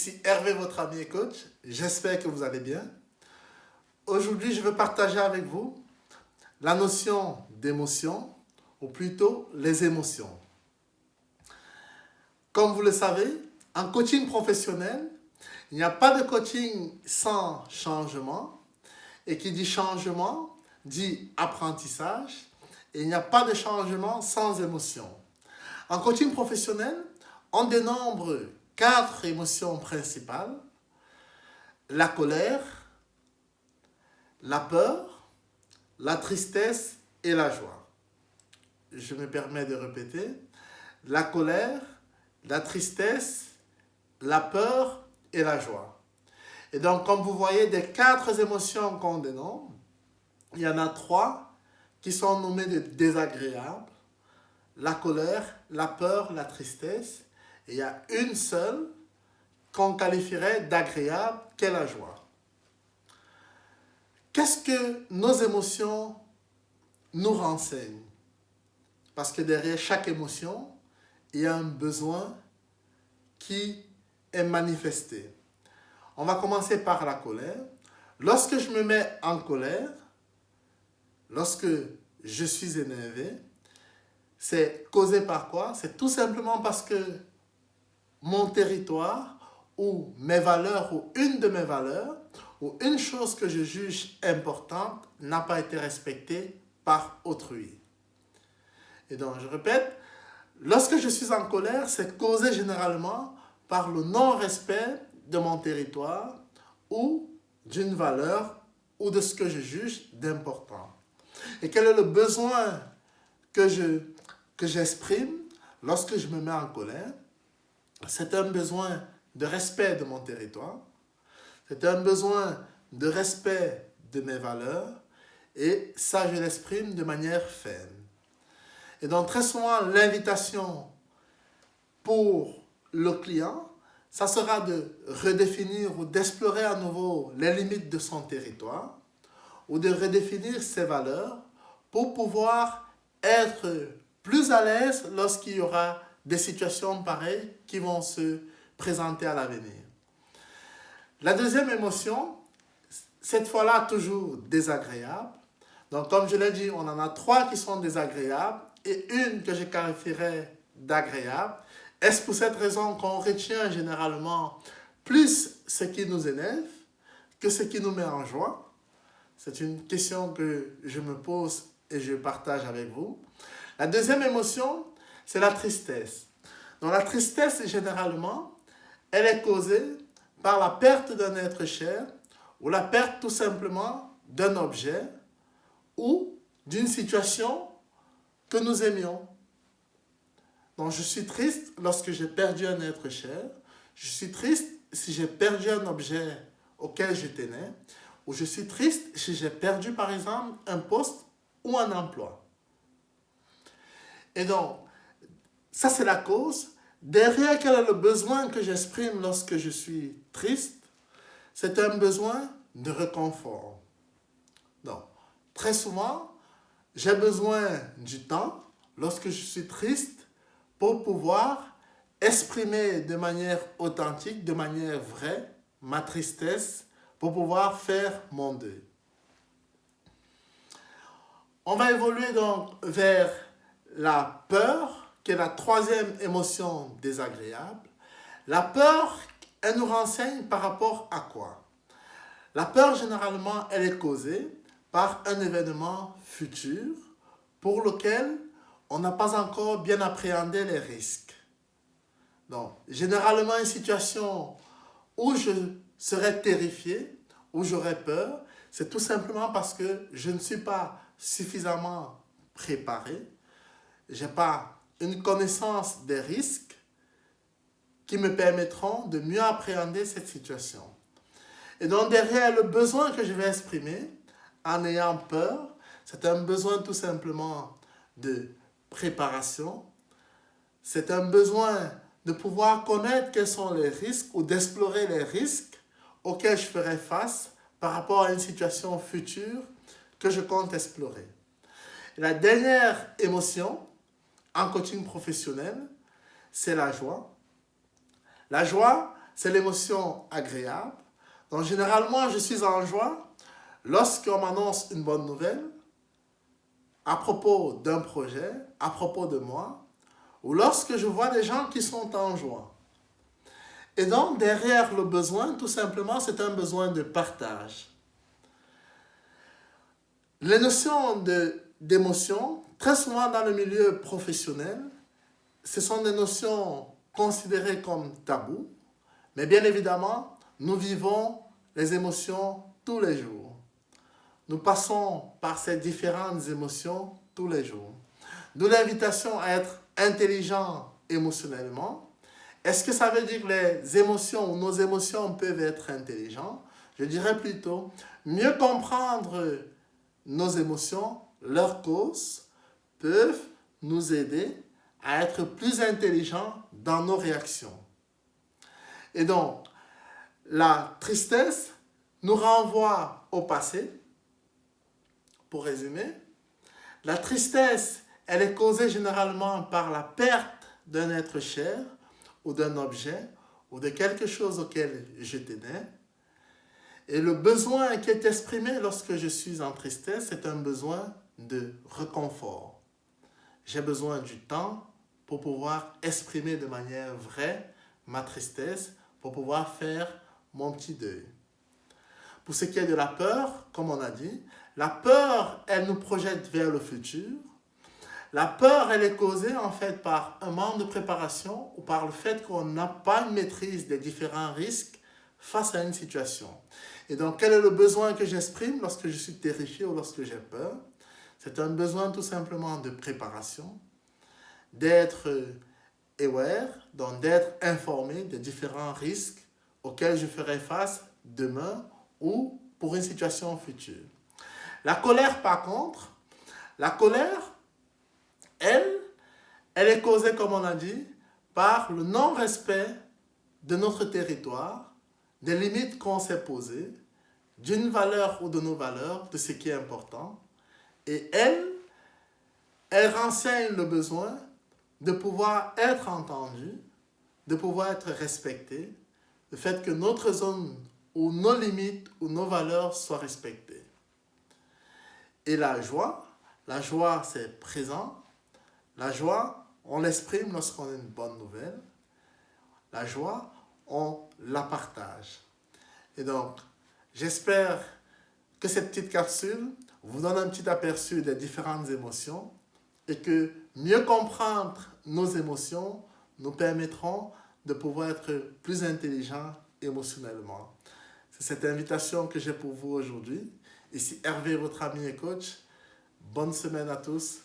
Ici Hervé, votre ami et coach. J'espère que vous allez bien. Aujourd'hui, je veux partager avec vous la notion d'émotion, ou plutôt les émotions. Comme vous le savez, en coaching professionnel, il n'y a pas de coaching sans changement. Et qui dit changement, dit apprentissage. Et il n'y a pas de changement sans émotion. En coaching professionnel, on dénombre 4 émotions principales: la colère, la peur, la tristesse et la joie. Je me permets de répéter: la colère, la tristesse, la peur et la joie. Et donc, comme vous voyez, des 4 émotions qu'on dénombre, il y en a 3 qui sont nommées de désagréables: la colère, la peur, la tristesse. Et il y a une seule qu'on qualifierait d'agréable, qu'est la joie. Qu'est-ce que nos émotions nous renseignent? Parce que derrière chaque émotion, il y a un besoin qui est manifesté. On va commencer par la colère. Lorsque je me mets en colère, lorsque je suis énervé, c'est causé par quoi? C'est tout simplement parce que mon territoire ou mes valeurs ou une de mes valeurs ou une chose que je juge importante n'a pas été respectée par autrui. Et donc, je répète, lorsque je suis en colère, c'est causé généralement par le non-respect de mon territoire ou d'une valeur ou de ce que je juge d'important. Et quel est le besoin que j'exprime lorsque je me mets en colère? C'est un besoin de respect de mon territoire, c'est un besoin de respect de mes valeurs, et ça, je l'exprime de manière ferme. Et donc, très souvent, l'invitation pour le client, ça sera de redéfinir ou d'explorer à nouveau les limites de son territoire, ou de redéfinir ses valeurs pour pouvoir être plus à l'aise lorsqu'il y aura des situations pareilles qui vont se présenter à l'avenir. La deuxième émotion, cette fois-là toujours désagréable. Donc, comme je l'ai dit, on en a 3 qui sont désagréables et une que je qualifierais d'agréable. Est-ce pour cette raison qu'on retient généralement plus ce qui nous énerve que ce qui nous met en joie? C'est une question que je me pose et je partage avec vous. La deuxième émotion, c'est la tristesse. Donc la tristesse, généralement, elle est causée par la perte d'un être cher ou la perte tout simplement d'un objet ou d'une situation que nous aimions. Donc je suis triste lorsque j'ai perdu un être cher. Je suis triste si j'ai perdu un objet auquel je tenais. Ou je suis triste si j'ai perdu par exemple un poste ou un emploi. Et donc, ça c'est la cause. Derrière, quel est le besoin que j'exprime lorsque je suis triste? C'est un besoin de réconfort. Donc, très souvent, j'ai besoin du temps, lorsque je suis triste, pour pouvoir exprimer de manière authentique, de manière vraie, ma tristesse, pour pouvoir faire mon deuil. On va évoluer donc vers la peur, qui est la 3e émotion désagréable. La peur, elle nous renseigne par rapport à quoi? La peur, généralement, elle est causée par un événement futur pour lequel on n'a pas encore bien appréhendé les risques. Donc, généralement, une situation où je serais terrifié, où j'aurais peur, c'est tout simplement parce que je ne suis pas suffisamment préparé, je n'ai pas une connaissance des risques qui me permettront de mieux appréhender cette situation. Et donc derrière le besoin que je vais exprimer en ayant peur, c'est un besoin tout simplement de préparation, c'est un besoin de pouvoir connaître quels sont les risques ou d'explorer les risques auxquels je ferai face par rapport à une situation future que je compte explorer. Et la dernière émotion en coaching professionnel, c'est la joie. La joie, c'est l'émotion agréable. Donc généralement, je suis en joie lorsqu'on m'annonce une bonne nouvelle à propos d'un projet, à propos de moi, ou lorsque je vois des gens qui sont en joie. Et donc, derrière le besoin, tout simplement, c'est un besoin de partage. Les notions d'émotion, très souvent dans le milieu professionnel, ce sont des notions considérées comme tabous, mais bien évidemment, nous vivons les émotions tous les jours. Nous passons par ces différentes émotions tous les jours. D'où l'invitation à être intelligent émotionnellement. Est-ce que ça veut dire que les émotions ou nos émotions peuvent être intelligentes? Je dirais plutôt mieux comprendre nos émotions, leurs causes, peuvent nous aider à être plus intelligents dans nos réactions. Et donc, la tristesse nous renvoie au passé. Pour résumer, la tristesse, elle est causée généralement par la perte d'un être cher ou d'un objet ou de quelque chose auquel je tenais. Et le besoin qui est exprimé lorsque je suis en tristesse, c'est un besoin de réconfort. J'ai besoin du temps pour pouvoir exprimer de manière vraie ma tristesse, pour pouvoir faire mon petit deuil. Pour ce qui est de la peur, comme on a dit, la peur, elle nous projette vers le futur. La peur, elle est causée en fait par un manque de préparation ou par le fait qu'on n'a pas une maîtrise des différents risques face à une situation. Et donc, quel est le besoin que j'exprime lorsque je suis terrifié ou lorsque j'ai peur? C'est un besoin tout simplement de préparation, d'être aware, donc d'être informé des différents risques auxquels je ferai face demain ou pour une situation future. La colère, par contre, la colère, elle est causée, comme on a dit, par le non-respect de notre territoire, des limites qu'on s'est posées, d'une valeur ou de nos valeurs, de ce qui est important. Et elle renseigne le besoin de pouvoir être entendu, de pouvoir être respecté, le fait que notre zone ou nos limites ou nos valeurs soient respectées. Et la joie c'est présent. La joie, on l'exprime lorsqu'on a une bonne nouvelle. La joie, on la partage. Et donc, j'espère que cette petite capsule vous donne un petit aperçu des différentes émotions et que mieux comprendre nos émotions nous permettront de pouvoir être plus intelligents émotionnellement. C'est cette invitation que j'ai pour vous aujourd'hui. Ici Hervé, votre ami et coach. Bonne semaine à tous.